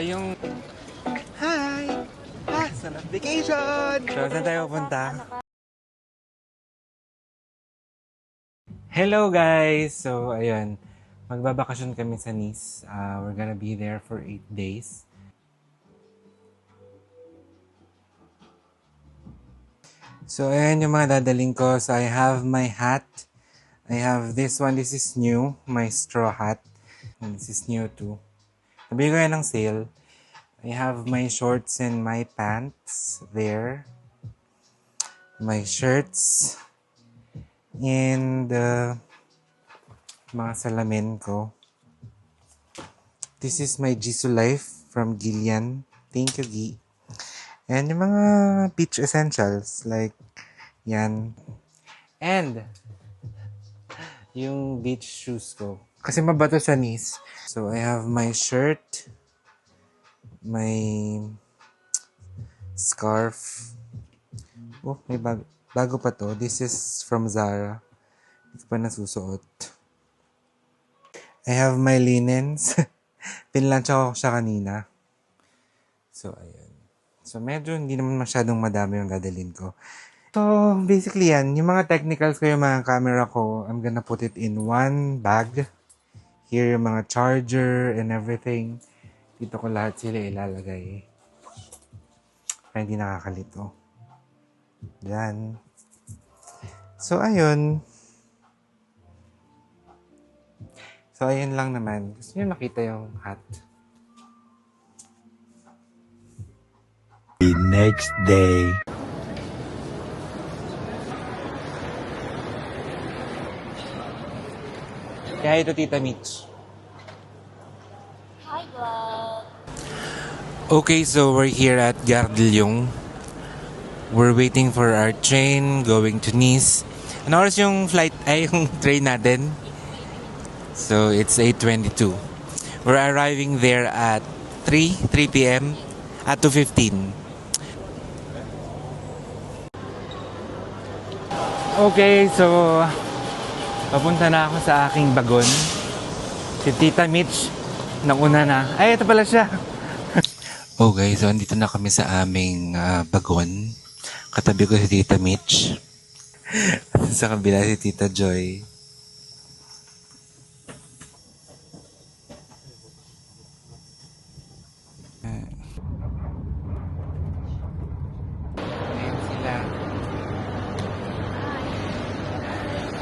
yung... Hi! Sarap vacation! So, saan tayo pupunta? Hello guys! So, ayun. Magbabakasyon kami sa Nice. We're gonna be there for 8 days. So, ayan yung mga dadaling ko. So, I have my hat. I have this one. This is new. My straw hat. And this is new too. Nabili ko yan ng sale. I have my shorts and my pants there. My shirts. And mga salamin ko. This is my Jisoo Life from Gillian. Thank you, Gi. And yung mga beach essentials like yan. And yung beach shoes ko. Kasi mabato sa Nice. So I have my shirt, my scarf. Oh, may bago pa to. This is from Zara. Hindi ko pa nasusuot. I have my linens. Pinlansya ko siya kanina. So, ayun. So, medyo hindi naman masyadong madami yung dadalhin ko. So, basically yan. Yung mga technicals ko, yung mga camera ko, I'm gonna put it in one bag. Here, yung mga charger and everything. Dito ko lahat sila ilalagay. Para hindi nakakalito. Yan. So, ayun. So, ayun lang naman. Gusto niyo makita yung hat. The next day. Kaya ito, Tita Mitch. Hi, vlog! Okay, so we're here at Gare de Lyon. We're waiting for our train going to Nice. Ano oras yung flight, yung train natin? So, it's 8:22. We're arriving there at 3 p.m. at 2:15. Okay, so papunta na ako sa aking bagon. Si Tita Mitch, nauna na. Ay, ito pala siya. Okay, so andito na kami sa aming bagon. Katabi ko si Tita Mitch. Sa kabila si Tita Joy. Ayan sila.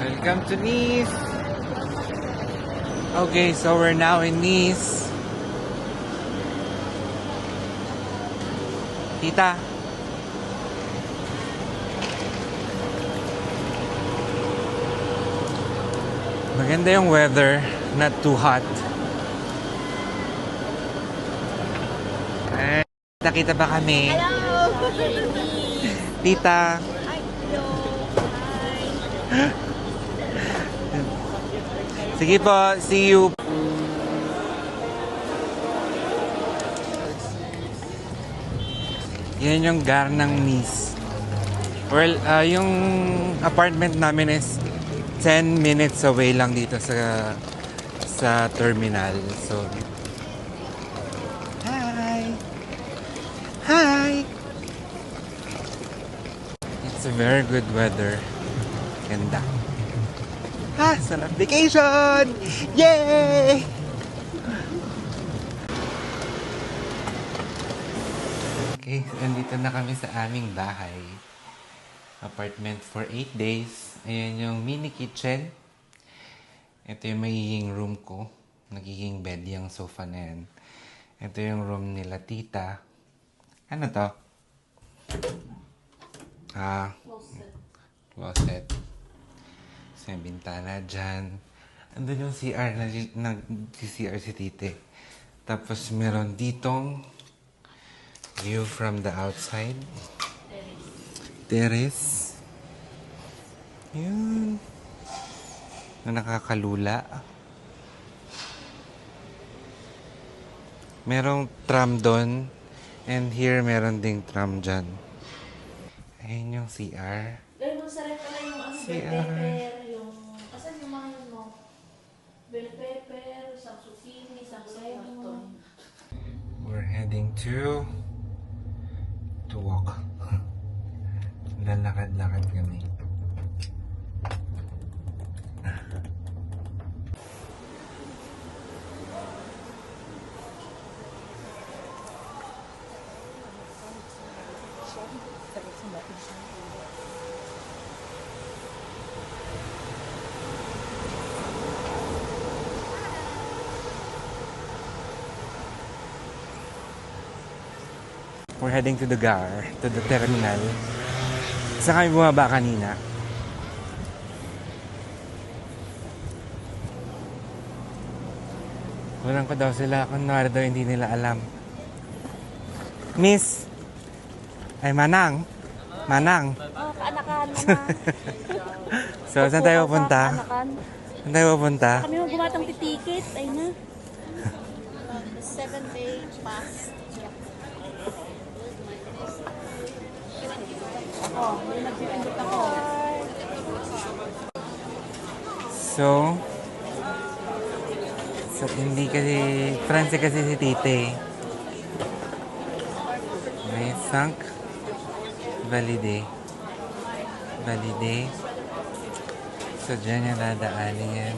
Welcome to Nice! Okay, so we're now in Nice. Tita. Maganda yung weather, not too hot. Ay, nakita ba kami? Hello! Tita. Hello! Sige po, see you. Yan yung Gare ng Nice. Well, yung apartment namin is 10 minutes away lang dito sa terminal. So, hi! Hi! It's a very good weather. Ganda. Sarap vacation! Yay! Okay, so nandito na kami sa aming bahay. Apartment for 8 days. Ayan yung mini kitchen. Ito yung magiging room ko. Nagiging bed yung sofa na yan. Ito yung room nila tita. Ano to? Closet. So, yung bintana dyan. Andun yung CR. Nag-CR si tite. Tapos, meron ditong view from the outside. Terrace. Yun. Na nakakalula. Merong tram doon. And here, meron ding tram dyan. Ayun yung CR. Gawin mo sa ref pala yung bell pepper, yung... Asan yung mga yun mo? Bell pepper, isang zucchini, isang lemon. we're heading to walk. Lalakad-lakad kami. We're heading to the GAR, to the terminal. Saan kami bumaba kanina? Walang ko daw sila. Kunwari daw hindi nila alam. Miss! Ay, Manang! Manang! Oh, kaanakan mo na. So, saan tayo pupunta? Kaanakan. Saan tayo pupunta? Kami mo gumatang titikit. Ay na. 7-day pass. Oh, may nagpipindot ako. So, hindi kasi, France kasi si Tite. May Sank Valide. So, dyan yung dadaanin yan.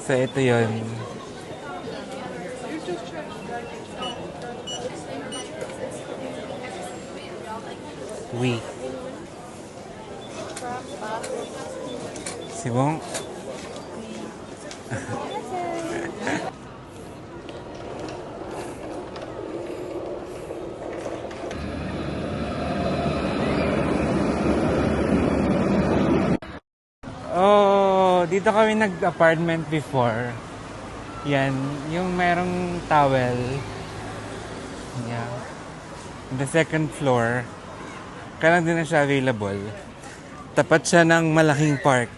So, ito yun. Oui. C'est bon? Oh, dito kami nag-apartment before. Yan, yung merong towel. Yeah. The second floor. Kailan din na siya available. Tapat siya ng malaking park.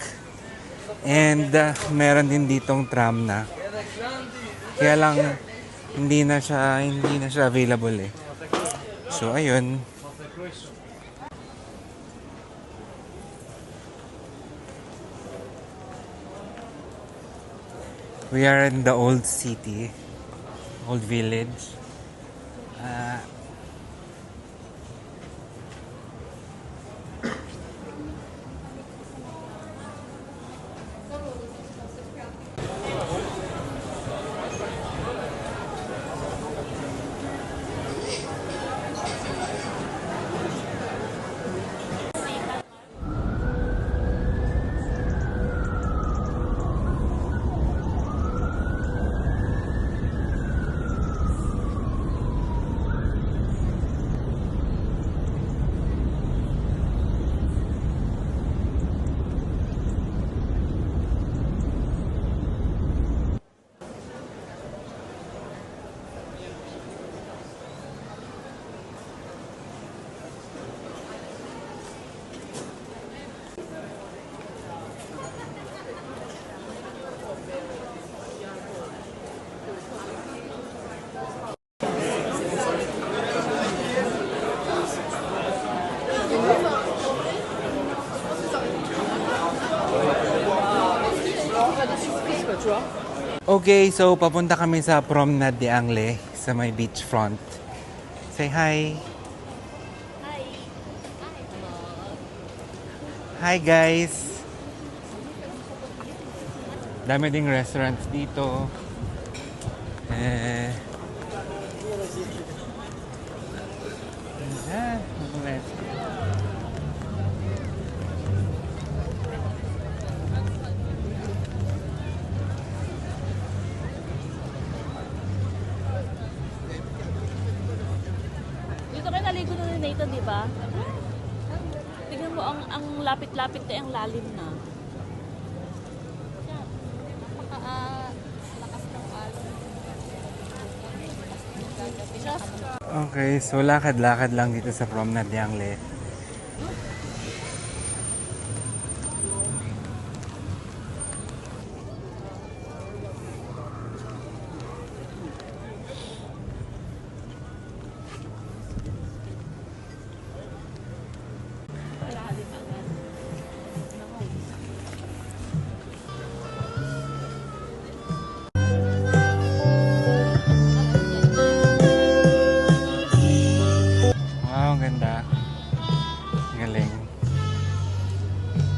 And meron din ditong tram na. Kaya lang hindi na siya available eh. So ayun. We are in the old city, old village. Okay, so papunta kami sa Promenade d'Anglais sa may beachfront. Say hi. Hi. Hi guys. Dami ding restaurants dito. Dito kayo naligo na ni Nathan, di ba? Tingnan mo, ang lapit-lapit na, ang lalim na. Lakas ng alon. Okay, so lakad-lakad lang dito sa Promenade d'Anglais.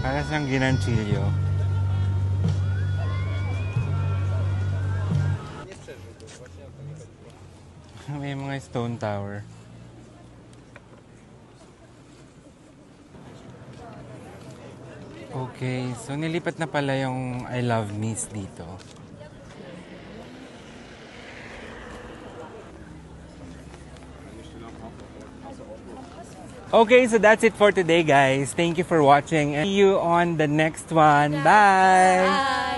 Para siyang ginanchilyo. May mga stone tower. Okay, so nilipat na pala yung I Love Miss dito. Okay, so that's it for today, guys. Thank you for watching and see you on the next one. Bye! Bye!